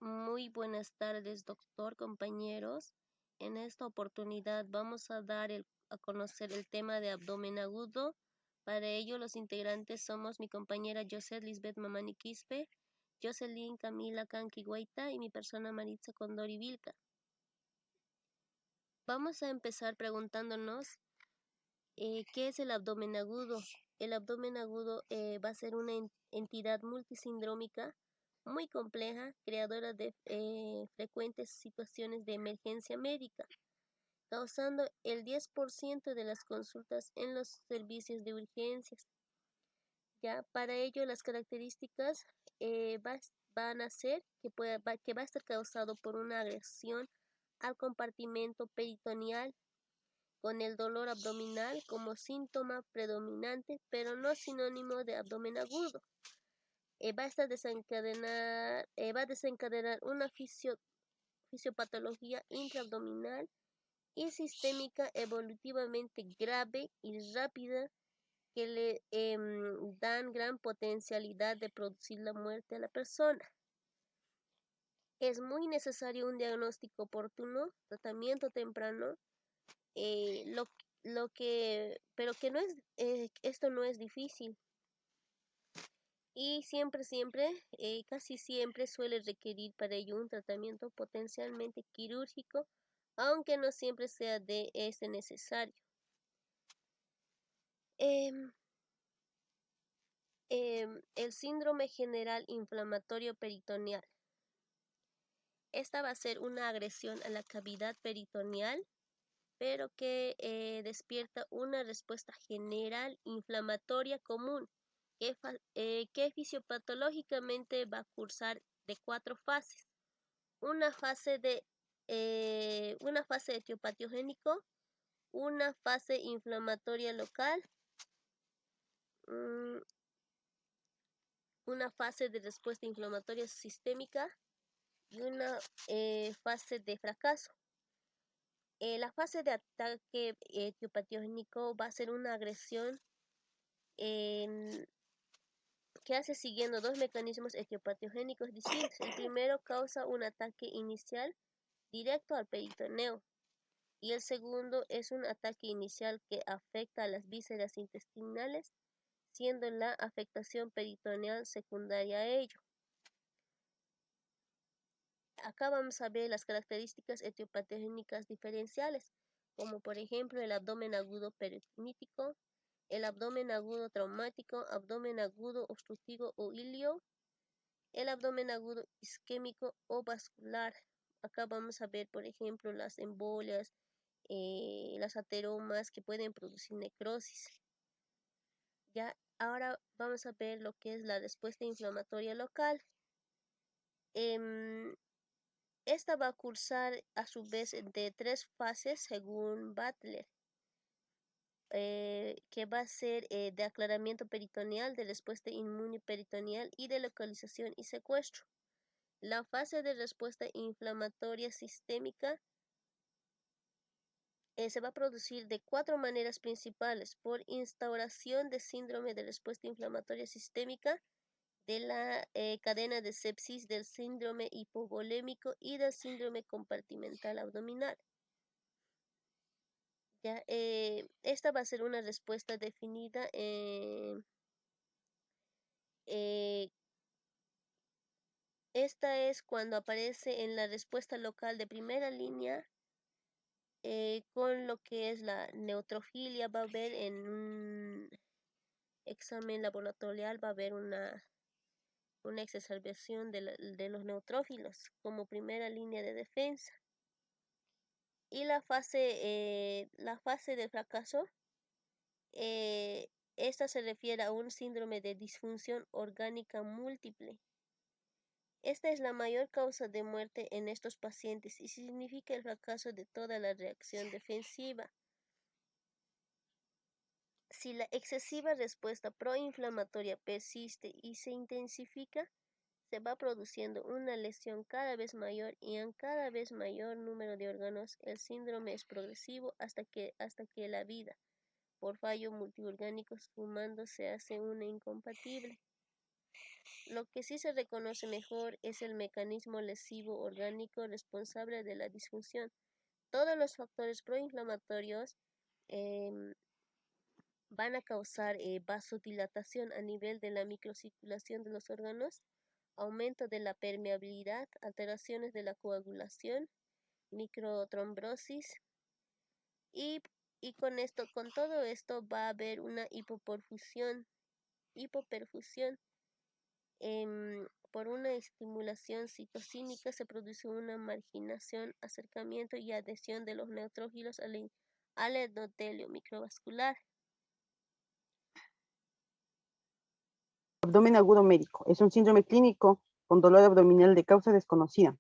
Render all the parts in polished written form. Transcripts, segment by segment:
Muy buenas tardes, doctor, compañeros. En esta oportunidad vamos a a conocer el tema de abdomen agudo. Para ello, los integrantes somos mi compañera José Lisbeth Mamani Quispe, Jocelyn Camila Canqui Guaita y mi persona Maritza Condori Vilca. Vamos a empezar preguntándonos ¿qué es el abdomen agudo? El abdomen agudo va a ser una entidad multisindrómica muy compleja, creadora de frecuentes situaciones de emergencia médica, causando el 10% de las consultas en los servicios de urgencias. Ya para ello las características van a ser que va a estar causado por una agresión al compartimento peritoneal, con el dolor abdominal como síntoma predominante, pero no sinónimo de abdomen agudo. Va a desencadenar una fisiopatología intraabdominal y sistémica evolutivamente grave y rápida que le dan gran potencialidad de producir la muerte a la persona. Es muy necesario un diagnóstico oportuno, tratamiento temprano, pero que no es, esto no es difícil y casi siempre suele requerir para ello un tratamiento potencialmente quirúrgico, aunque no siempre sea de este necesario. El síndrome general inflamatorio peritoneal. Esta va a ser una agresión a la cavidad peritoneal, pero que despierta una respuesta general inflamatoria común que fisiopatológicamente va a cursar de 4 fases. Una fase de etiopatiogénico, una fase inflamatoria local, una fase de respuesta inflamatoria sistémica y una fase de fracaso. La fase de ataque etiopatiogénico va a ser una agresión que hace siguiendo dos mecanismos etiopatiogénicos distintos. El primero causa un ataque inicial directo al peritoneo y el segundo es un ataque inicial que afecta a las vísceras intestinales, siendo la afectación peritoneal secundaria a ello. Acá vamos a ver las características etiopatogénicas diferenciales, como por ejemplo el abdomen agudo peritonítico, el abdomen agudo traumático, abdomen agudo obstructivo o ilio, el abdomen agudo isquémico o vascular. Acá vamos a ver, por ejemplo, las embolias, las ateromas que pueden producir necrosis. Ya, ahora vamos a ver lo que es la respuesta inflamatoria local. Esta va a cursar a su vez de 3 fases según Butler, que va a ser de aclaramiento peritoneal, de respuesta inmune peritoneal y de localización y secuestro. La fase de respuesta inflamatoria sistémica se va a producir de 4 maneras principales: por instauración de síndrome de respuesta inflamatoria sistémica, de la cadena de sepsis, del síndrome hipovolémico y del síndrome compartimental abdominal. Ya, esta va a ser una respuesta definida esta es cuando aparece en la respuesta local de primera línea con lo que es la neutrofilia. Va a haber en un examen laboratorial, va a haber una exacerbación de los neutrófilos como primera línea de defensa. Y la fase de fracaso, esta se refiere a un síndrome de disfunción orgánica múltiple. Esta es la mayor causa de muerte en estos pacientes y significa el fracaso de toda la reacción defensiva. Si la excesiva respuesta proinflamatoria persiste y se intensifica, se va produciendo una lesión cada vez mayor y en cada vez mayor número de órganos. El síndrome es progresivo hasta que la vida, por fallo multiorgánico sumando, se hace una incompatible. Lo que sí se reconoce mejor es el mecanismo lesivo orgánico responsable de la disfunción. Todos los factores proinflamatorios em, van a causar vasodilatación a nivel de la microcirculación de los órganos, aumento de la permeabilidad, alteraciones de la coagulación, microtrombrosis y, con todo esto va a haber una hipoperfusión. Por una estimulación citocínica se produce una marginación, acercamiento y adhesión de los neutrófilos al endotelio microvascular. Abdomen agudo médico. Es un síndrome clínico con dolor abdominal de causa desconocida,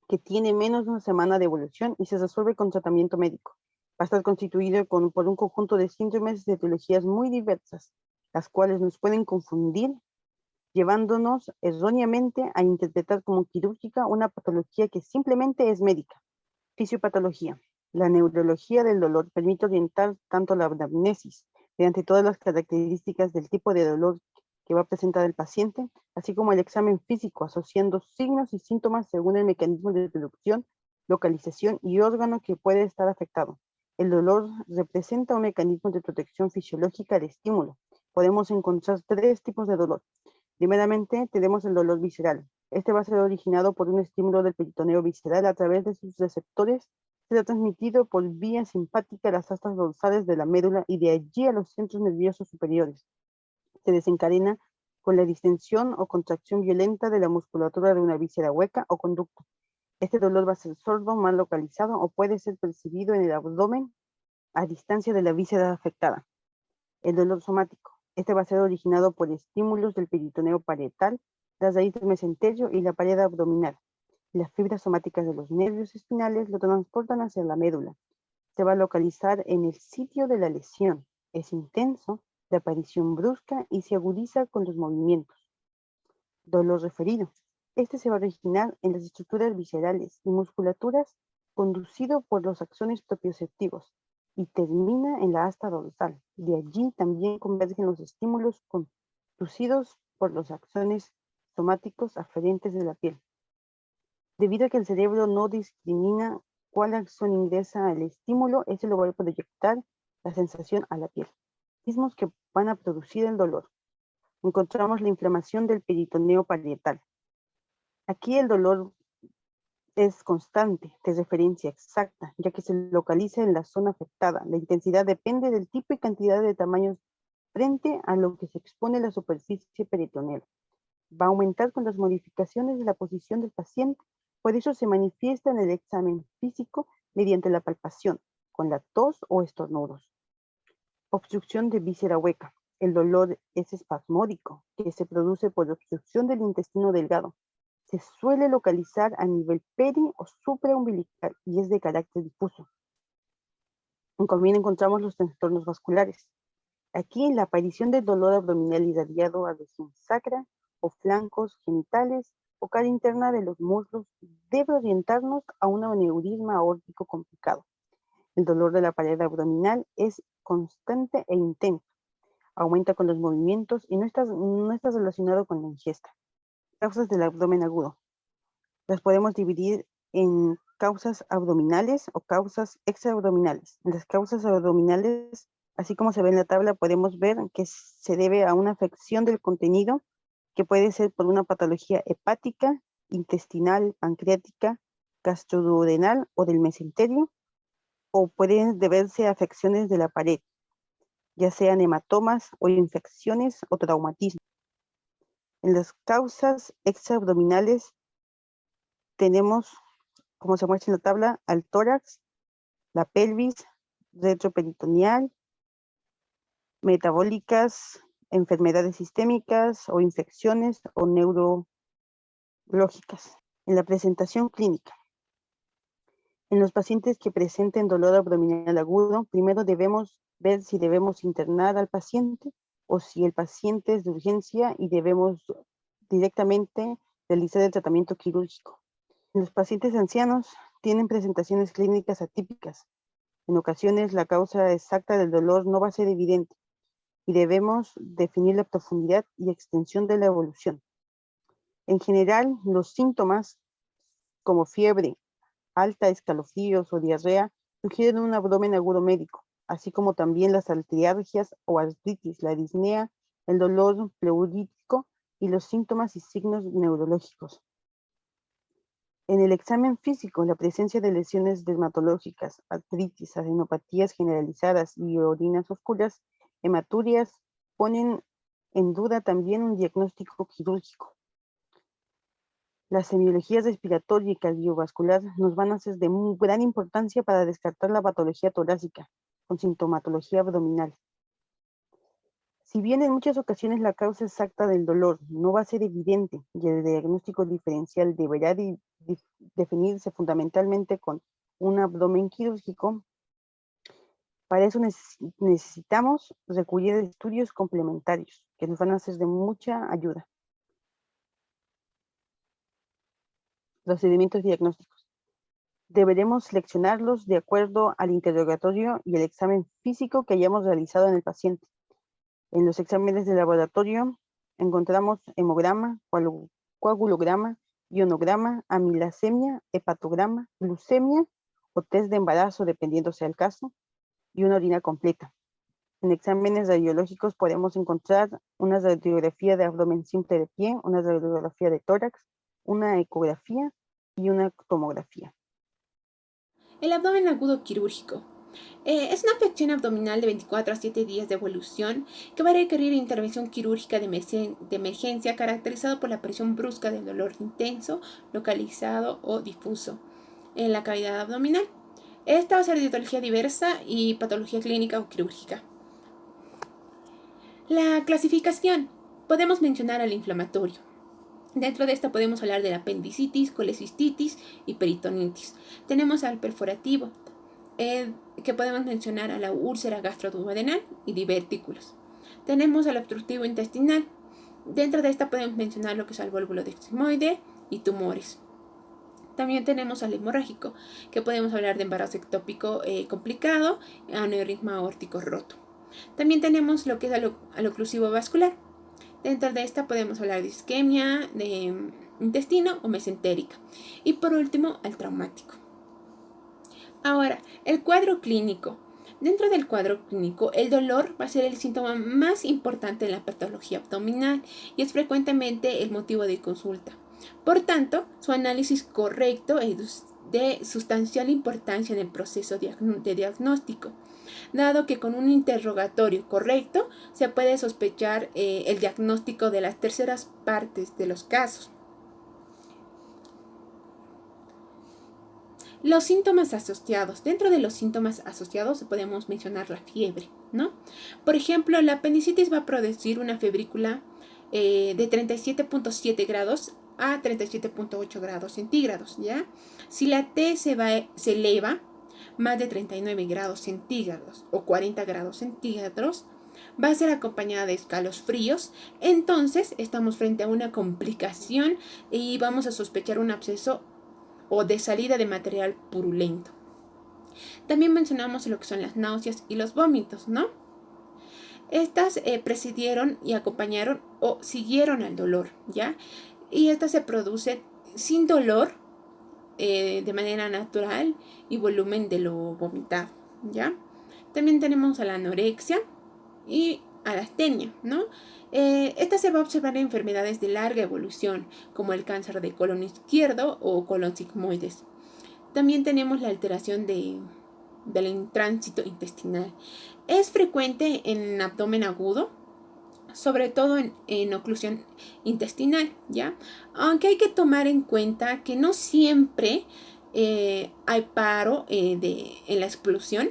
que tiene menos de una semana de evolución y se resuelve con tratamiento médico. Va a estar constituido por un conjunto de síndromes de etiologías muy diversas, las cuales nos pueden confundir, llevándonos erróneamente a interpretar como quirúrgica una patología que simplemente es médica. Fisiopatología. La neurología del dolor permite orientar tanto la anamnesis, mediante todas las características del tipo de dolor que va a presentar el paciente, así como el examen físico, asociando signos y síntomas según el mecanismo de producción, localización y órgano que puede estar afectado. El dolor representa un mecanismo de protección fisiológica al estímulo. Podemos encontrar tres tipos de dolor. Primeramente, tenemos el dolor visceral. Este va a ser originado por un estímulo del peritoneo visceral a través de sus receptores. Será transmitido por vía simpática a las astas dorsales de la médula y de allí a los centros nerviosos superiores. Se desencadena con la distensión o contracción violenta de la musculatura de una víscera hueca o conducto. Este dolor va a ser sordo, mal localizado o puede ser percibido en el abdomen a distancia de la víscera afectada. El dolor somático. Este va a ser originado por estímulos del peritoneo parietal, la raíz del mesenterio y la pared abdominal. Las fibras somáticas de los nervios espinales lo transportan hacia la médula. Se va a localizar en el sitio de la lesión. Es intenso, de aparición brusca y se agudiza con los movimientos. Dolor referido. Este se va a originar en las estructuras viscerales y musculaturas conducido por los axones propioceptivos y termina en la asta dorsal. De allí también convergen los estímulos conducidos por los axones somáticos aferentes de la piel. Debido a que el cerebro no discrimina cuál axón ingresa al estímulo, ese lo va a proyectar la sensación a la piel. Mismos que van a producir el dolor. Encontramos la inflamación del peritoneo parietal. Aquí el dolor es constante, de referencia exacta, ya que se localiza en la zona afectada. La intensidad depende del tipo y cantidad de tamaños frente a lo que se expone la superficie peritoneal. Va a aumentar con las modificaciones de la posición del paciente, por eso se manifiesta en el examen físico mediante la palpación, con la tos o estornudos. Obstrucción de víscera hueca. El dolor es espasmódico, que se produce por obstrucción del intestino delgado. Se suele localizar a nivel peri o supraumbilical y es de carácter difuso. También encontramos los trastornos vasculares. Aquí la aparición del dolor abdominal irradiado a región sacra o flancos genitales o cara interna de los muslos debe orientarnos a un aneurisma aórtico complicado. El dolor de la pared abdominal es constante e intenso. Aumenta con los movimientos y no está relacionado con la ingesta. Causas del abdomen agudo. Las podemos dividir en causas abdominales o causas extraabdominales. En las causas abdominales, así como se ve en la tabla, podemos ver que se debe a una afección del contenido que puede ser por una patología hepática, intestinal, pancreática, gastroduodenal o del mesenterio, o pueden deberse a afecciones de la pared, ya sean hematomas o infecciones o traumatismo. En las causas extraabdominales tenemos, como se muestra en la tabla, al tórax, la pelvis, retroperitoneal, metabólicas, enfermedades sistémicas o infecciones o neurológicas. En la presentación clínica. En los pacientes que presenten dolor abdominal agudo, primero debemos ver si debemos internar al paciente o si el paciente es de urgencia y debemos directamente realizar el tratamiento quirúrgico. Los pacientes ancianos tienen presentaciones clínicas atípicas. En ocasiones la causa exacta del dolor no va a ser evidente y debemos definir la profundidad y extensión de la evolución. En general, los síntomas como fiebre alta, escalofríos o diarrea sugieren un abdomen agudo médico, así como también las artrialgias o artritis, la disnea, el dolor pleurítico y los síntomas y signos neurológicos. En el examen físico, la presencia de lesiones dermatológicas, artritis, adenopatías generalizadas y orinas oscuras, hematurias, ponen en duda también un diagnóstico quirúrgico. Las semiologías respiratoria y cardiovascular nos van a ser de muy gran importancia para descartar la patología torácica con sintomatología abdominal. Si bien en muchas ocasiones la causa exacta del dolor no va a ser evidente y el diagnóstico diferencial deberá definirse fundamentalmente con un abdomen quirúrgico, para eso necesitamos recurrir a estudios complementarios que nos van a ser de mucha ayuda. Procedimientos diagnósticos. Deberemos seleccionarlos de acuerdo al interrogatorio y el examen físico que hayamos realizado en el paciente. En los exámenes de laboratorio encontramos hemograma, coagulograma, ionograma, amilasemia, hepatograma, glucemia o test de embarazo, dependiendo sea el caso, y una orina completa. En exámenes radiológicos podemos encontrar una radiografía de abdomen simple de pie, una radiografía de tórax, una ecografía y una tomografía. El abdomen agudo quirúrgico. Es una afección abdominal de 24 a 7 días de evolución que va a requerir intervención quirúrgica de emergencia caracterizado por la aparición brusca del dolor intenso, localizado o difuso en la cavidad abdominal. Esta va a ser de etiología diversa y patología clínica o quirúrgica. La clasificación. Podemos mencionar al inflamatorio. Dentro de esta podemos hablar de la apendicitis, colecistitis y peritonitis. Tenemos al perforativo, que podemos mencionar a la úlcera gastroduodenal y divertículos. Tenemos al obstructivo intestinal. Dentro de esta podemos mencionar lo que es el vólvulo sigmoide y tumores. También tenemos al hemorrágico, que podemos hablar de embarazo ectópico complicado, aneurisma aórtico roto. También tenemos lo que es al oclusivo vascular. Dentro de esta podemos hablar de isquemia, de intestino o mesentérica. Y por último, al traumático. Ahora, el cuadro clínico. Dentro del cuadro clínico, el dolor va a ser el síntoma más importante en la patología abdominal y es frecuentemente el motivo de consulta. Por tanto, su análisis correcto es de sustancial importancia en el proceso de diagnóstico, dado que con un interrogatorio correcto se puede sospechar el diagnóstico de las terceras partes de los casos. Los síntomas asociados. Dentro de los síntomas asociados podemos mencionar la fiebre, ¿no? Por ejemplo, la apendicitis va a producir una febrícula de 37.7 grados a 37.8 grados centígrados, ¿ya? Si la T se eleva más de 39 grados centígrados o 40 grados centígrados, va a ser acompañada de escalofríos, entonces estamos frente a una complicación y vamos a sospechar un absceso o de salida de material purulento. También mencionamos lo que son las náuseas y los vómitos, ¿no? Estas precedieron y acompañaron o siguieron al dolor, ¿ya? Y estas se producen sin dolor, de manera natural y volumen de lo vomitado, ¿ya? También tenemos a la anorexia y a la astenia, ¿no? Esta se va a observar en enfermedades de larga evolución, como el cáncer de colon izquierdo o colon sigmoides. También tenemos la alteración del tránsito intestinal. Es frecuente en abdomen agudo, sobre todo en oclusión intestinal, ¿ya? Aunque hay que tomar en cuenta que no siempre hay paro en la explosión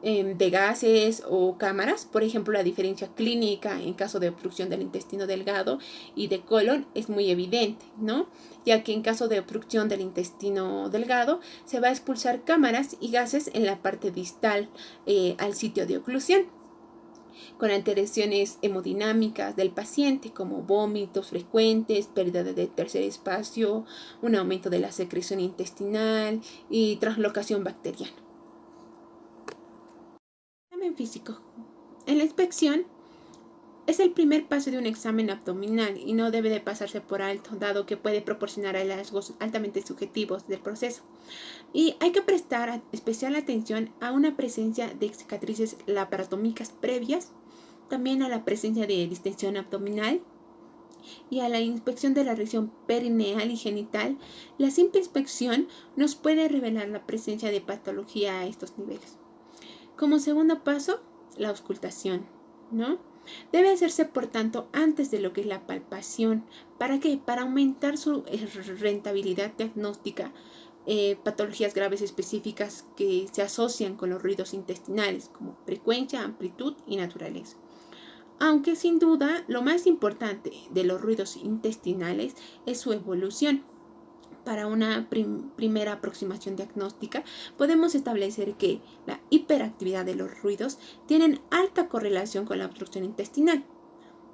de gases o cámaras. Por ejemplo, la diferencia clínica en caso de obstrucción del intestino delgado y de colon es muy evidente, ¿no? Ya que en caso de obstrucción del intestino delgado se va a expulsar cámaras y gases en la parte distal al sitio de oclusión, con alteraciones hemodinámicas del paciente como vómitos frecuentes, pérdida de tercer espacio, un aumento de la secreción intestinal y translocación bacteriana. Examen físico. En la inspección Es el primer paso de un examen abdominal y no debe de pasarse por alto, dado que puede proporcionar hallazgos altamente subjetivos del proceso. Y hay que prestar especial atención a una presencia de cicatrices laparotómicas previas, también a la presencia de distensión abdominal y a la inspección de la región perineal y genital. La simple inspección nos puede revelar la presencia de patología a estos niveles. Como segundo paso, la auscultación, ¿no? Debe hacerse, por tanto, antes de lo que es la palpación. ¿Para qué? Para aumentar su rentabilidad diagnóstica, patologías graves específicas que se asocian con los ruidos intestinales, como frecuencia, amplitud y naturaleza. Aunque sin duda lo más importante de los ruidos intestinales es su evolución. Para una primera aproximación diagnóstica, podemos establecer que la hiperactividad de los ruidos tienen alta correlación con la obstrucción intestinal.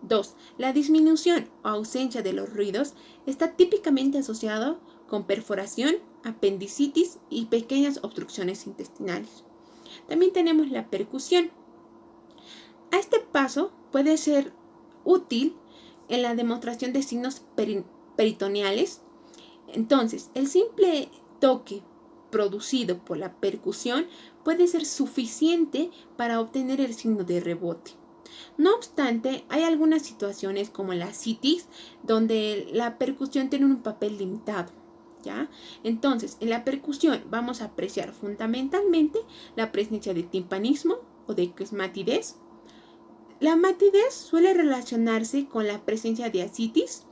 2. La disminución o ausencia de los ruidos está típicamente asociado con perforación, apendicitis y pequeñas obstrucciones intestinales. También tenemos la percusión. A este paso puede ser útil en la demostración de signos peritoneales. Entonces, el simple toque producido por la percusión puede ser suficiente para obtener el signo de rebote. No obstante, hay algunas situaciones como la citis donde la percusión tiene un papel limitado, ¿ya? Entonces, en la percusión vamos a apreciar fundamentalmente la presencia de timpanismo o de quiesmatidez. La matidez suele relacionarse con la presencia de ascitis.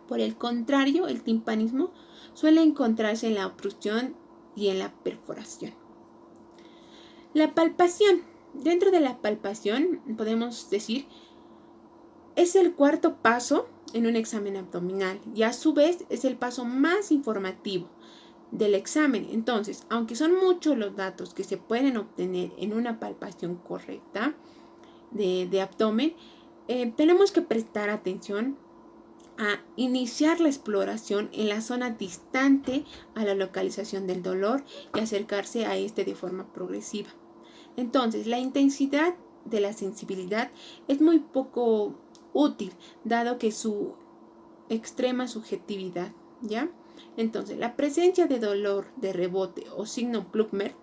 Por el contrario, el timpanismo suele encontrarse en la obstrucción y en la perforación. La palpación. Dentro de la palpación, podemos decir, es el cuarto paso en un examen abdominal y a su vez es el paso más informativo del examen. Entonces, aunque son muchos los datos que se pueden obtener en una palpación correcta de abdomen, tenemos que prestar atención a iniciar la exploración en la zona distante a la localización del dolor y acercarse a este de forma progresiva. Entonces, la intensidad de la sensibilidad es muy poco útil, dado que su extrema subjetividad, ¿ya? Entonces, la presencia de dolor de rebote o signo Blumert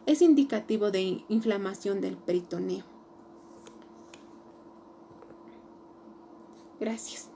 es indicativo de inflamación del peritoneo. Gracias.